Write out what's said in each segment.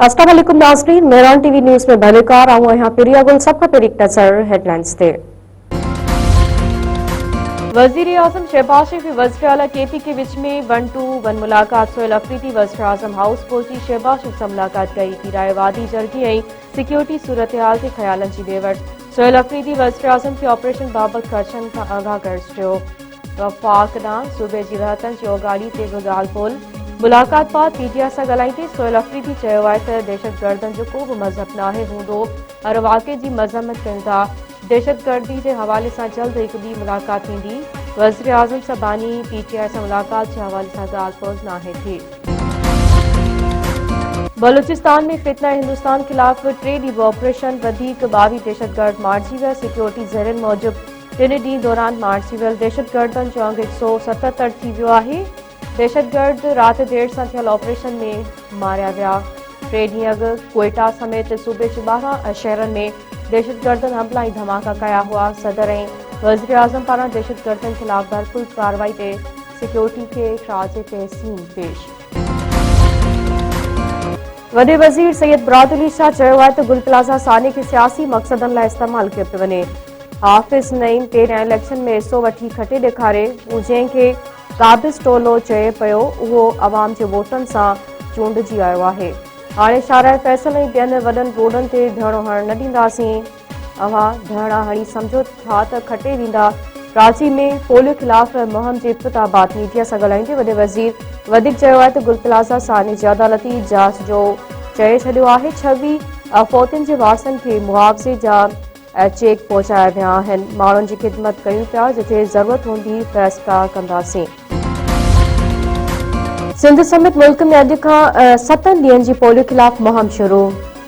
अस्सलाम वालेकुम नाज़रीन, मेहरान टीवी न्यूज़ में भलेकार आऊं यहाँ प्रिया गुल सबका पर एक नजर हेडलाइंस थे। वज़ीर आज़म शहबाज शरीफ वज़ीर आला केपी के विच में 1-2-1 मुलाकात। सोहेल अफरीदी वज़ीर आज़म हाउस पहुंची शहबाज शरीफ से मुलाकात कई। पीराए वादी जरगी ऐं सिक्योरिटी सूरत हाल ते ख्यालन जी बेवट। सोहेल अफरीदी वज़ीर आज़म के ऑपरेशन बाबत ख़र्चन खां आगाह करे छॾियो। वफ़ाक़ ॾांहुं सूबे जी रहतन जो गाड़ी ते बि ॻाल्हि ॿोल। मुलाकात बाद पीटीआई सां ॻाल्हाईंदे सोहेल अफरीदी चयो आहे त दहशतगर्दनि जो को बि मज़हब नाहे हूंदो, हर वाक़े जी मज़म्मत कयूं था। दहशतगर्दी के हवाले से जल्द एक ॿी मुलाकात थींदी। वज़ीर आज़म सबानी पीटीआई से मुलाकात के हवाले से ॻाल्हि ॿोल नाहे थी। बलूचिस्तान में फितना हिंदुस्तान खिलाफ 3 ॾींहं ऑपरेशन 22 दहशतगर्द मारिजी विया। सिक्योरिटी ज़रियनि मूजिब 3 ॾींहं दौरान मारिजी वियल दहशतगर्दनि जो अंग 177 थी वियो आहे। दहशतगर्द रात देर से थियल ऑपरेशन में मारिया विया। 3 ॾींहं अॻु क्वेटा समेत सूबे के 12 शहरनि में दहशतगर्दनि हमला ऐं धमाका कया हुआ। सदर ऐं वज़ीर आज़म पारां दहशतगर्दनि खिलाफ भरपूर कार्रवाई ते सिक्योरिटी के ख़राज तहसीन पेश। वॾे वज़ीर सैयद बरादरी शाह चयो आहे त गुल प्लाज़ा साने के सियासी मक़सदनि लाइ इस्तेमाल कयो पियो वञे। हाफ़िज़ नईम तेरियां इलेक्शन में हिसो वठी खटे ॾेखारे जंहिंखे काबिज़ टोलो चए पियो उहो अवाम जे वोटनि सां चूंडिजी आयो आहे। हाणे शाहराह फैसल ऐं ॿियनि वॾनि रोडनि ते धरणो हणण न ॾींदासीं। अव्हां धरणा हणी सम्झो था त खटे वेंदा। कराची में पोलियो खिलाफ़ मुहिम जे इफ़्तिताहबाद मीडिया सां ॻाल्हाईंदे वॾे वज़ीर वधीक चयो आहे त गुल प्लाज़ा साने जी अदालती जांच जो चए छॾियो आहे। 26 फौतियुनि जे वारसनि खे मुआवज़े जा चेक पहुचाया विया आहिनि। माण्हुनि जी ख़िदमत कयूं पिया, जिथे ज़रूरत हूंदी फ़ैसला कंदासीं। सिंध समेत मुल्क में अॼु खां 7 ॾींहनि जी पोलियो खिलाफ़ मुहिम शुरू।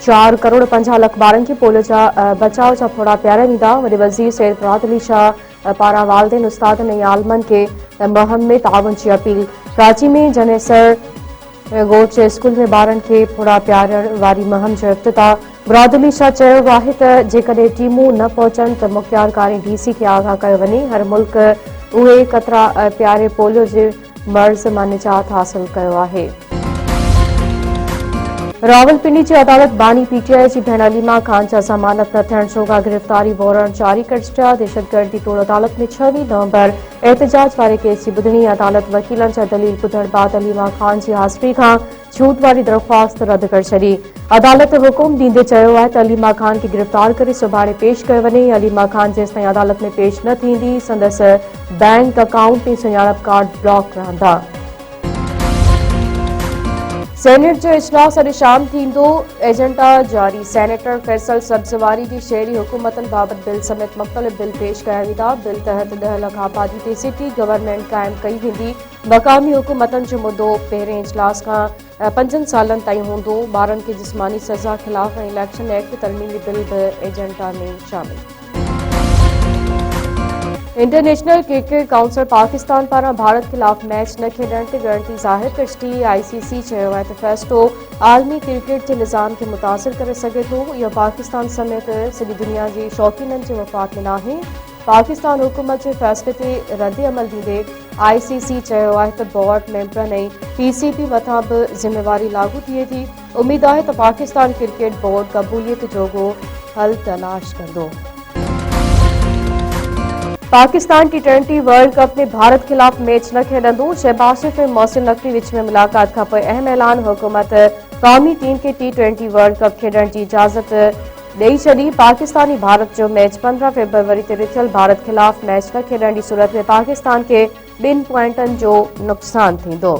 4 करोड़ 50 लख ॿारनि खे पोलियो जा बचाव जा फोड़ा पियारिया वेंदा। वॾे वज़ीर सैयद बरादरी शाह पारां वालदेन उस्तादनि ऐं आलमनि खे मुहिम में ताउन जी अपील। कराची में जनेसर गोट जे स्कूल में ॿारनि खे फोड़ा पियारण वारी मुहिम जो इफ़्तिताह। बरादरी शाह चयो आहे त जेकॾहिं टीमूं न पहुचनि त मुख़्तियारकारी डीसी खे आगाह कयो वञे। हर मुल्क उहे क़तरा पियारे पोलियो जे मर्ज़ मां निजात हासिल कयो आहे। रावलपिंडी जी अदालत बानी पीटीआई जी भेण अलीमा खान जा ज़मानत न थियण जोगा गिरफ़्तारी वारंट जारी करे छॾिया। दहशतगर्दी तौर अदालत में 26 नवंबर एहतजाज वारे केस जी ॿुधणी। अदालत वकीलनि जा दलील ॿुधण बाद अलीमा खान जी हाज़िरी खां छूट वारी दरख़्वास्त रद्द करे छॾी। अदालत हुकुम ॾींदे चयो आहे त अलीमा खान खे गिरफ़्तार करे सुभाणे पेश कयो वञे। अलीमा खान जेसिताईं अदालत में पेश न थींदी संदसि बैंक अकाउंट ऐं सुञाणप कार्ड ब्लॉक रहंदा। सेनेट जो इजलास अॼु शाम थींदो। एजेंडा जारी। सेनेटर फैसल सब्ज़वारी जी शहरी हुकूमतनि बाबति बिल समेत मुख़्तलिफ़ बिल पेश कया वेंदा। बिल तहत 10 लख आबादी ते सिटी गवर्नमेंट क़ाइमु कई वेंदी। मक़ामी हुकूमतनि जो मुद्दो पहिरें इजलास खां 5 सालनि ताईं हूंदो। ॿारनि खे जिस्मानी सज़ा ख़िलाफ़ ऐं इलेक्शन एक्ट तरमीमी बिल बि एजेंडा में शामिल। इंटरनेशनल क्रिकेट काउंसिल पाकिस्तान पारां भारत खिलाफ मैच न खेॾण ते ॻणिती ज़ाहिर करे छॾी। आईसीसी चयो आहे त फ़ैसिलो आलमी क्रिकेट जे निज़ाम खे मुतासिर करे सघे थो। इहो पाकिस्तान समेत सॼी दुनिया जे शौक़ीननि जे मफ़ाद में नाहे। पाकिस्तान हुकूमत जे फ़ैसिले ते रद्द अमल ॾींदे आईसीसी चयो आहे त बोर्ड मेंबरनि ऐं पीसीबी मथां बि ज़िम्मेवारी लागू थिए थी। उमेद आहे त पाकिस्तान क्रिकेट बोर्ड क़बूलियत जोॻो हल तलाश कंदो। पाकिस्तान T20 वर्ल्ड कप में भारत खिलाफ मैच न खेॾंदो। शहबाज शरीफ ऐं मोहसिन नक़वी विच में मुलाकात खां पोइ अहम ऐलान। हुकूमत क़ौमी टीम खे T20 वर्ल्ड कप खेॾण जी इजाज़त ॾेई छॾी। पाकिस्तानी भारत जो मैच 15 फरवरी ते रिथियल। भारत खिलाफ मैच न खेॾण जी सूरत में पाकिस्तान खे 2 पॉइंटनि जो नुक़सान थींदो।